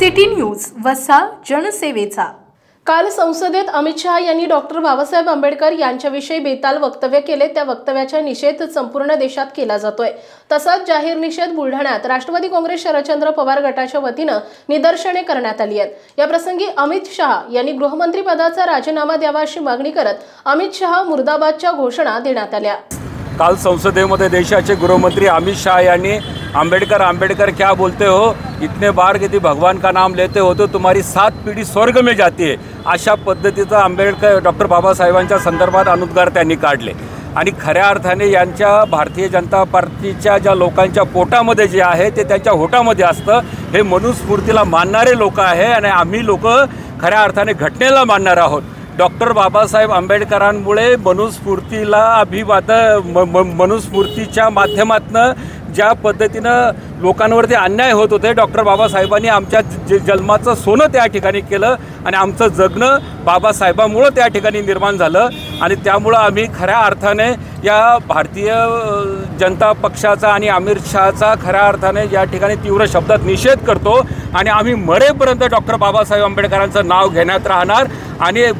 City news वसा जनसेवेचा। काल संसदेत अमित शहा यांनी डॉक्टर बाबासाहेब आंबेडकर यांच्याविषयी बेताल वक्तव्य केले। त्या वक्तव्याचा निषेध संपूर्ण देशात केला जातोय। तसंच जाहीर निषेध बुलढाण्यात राष्ट्रवादी काँग्रेस शरदचंद्र पवार गटाच्या वतीने निदर्शने करण्यात आली आहेत। या प्रसंगी अमित शहा यांनी गृहमंत्री पदाचा राजीनामा द्यावा अशी मागणी करत अमित शहा मुर्दाबादच्या घोषणा देण्यात आल्या। काल संसदेमध्ये देशाचे गृहमंत्री अमित शाह यांनी आंबेडकर आंबेडकर क्या बोलते हो, इतने बार यदि भगवान का नाम लेते हो तो तुम्हारी 7 पीढ़ी स्वर्ग में जाती है, अशा पद्धतीचा आंबेडकर डॉक्टर बाबासाहेबांच्या संदर्भात अनुद्गार त्यांनी काढले। आणि खऱ्या अर्थाने यांच्या भारतीय जनता पार्टीच्या ज्या लोकांच्या पोटामध्ये जे आहे ते त्यांच्या होटामध्ये असतं। हे मनुस्मृतीला मानणारे लोक आहे आणि आम्ही लोक खऱ्या अर्थाने घटनेला मानणार आहोत। डॉक्टर बाबासाहेब आंबेडकरांमुळे मनुस्मृतीला मनुस्मृतीच्या माध्यमातून ज्या पद्धतीनं लोकांवरती अन्याय होत होते, डॉक्टर बाबासाहेबांनी आमच्या जन्माचं सोनं त्या ठिकाणी केलं आणि आमचं जगणं बाबासाहेबांमुळे त्या ठिकाणी निर्माण झालं। आणि त्यामुळं आम्ही खऱ्या अर्थाने या भारतीय जनता पक्षाचा आणि अमित शहाचा खऱ्या अर्थाने या ठिकाणी तीव्र शब्दात निषेध करतो आणि आम्ही मरेपर्यंत डॉक्टर बाबासाहेब आंबेडकरांचं नाव घेण्यात राहणार आणि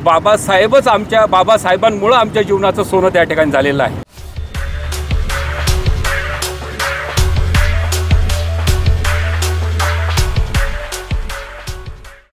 बाबासाहेबांमुळे आमच्या जीवनाचं सोनं त्या ठिकाणी झालेलं आहे।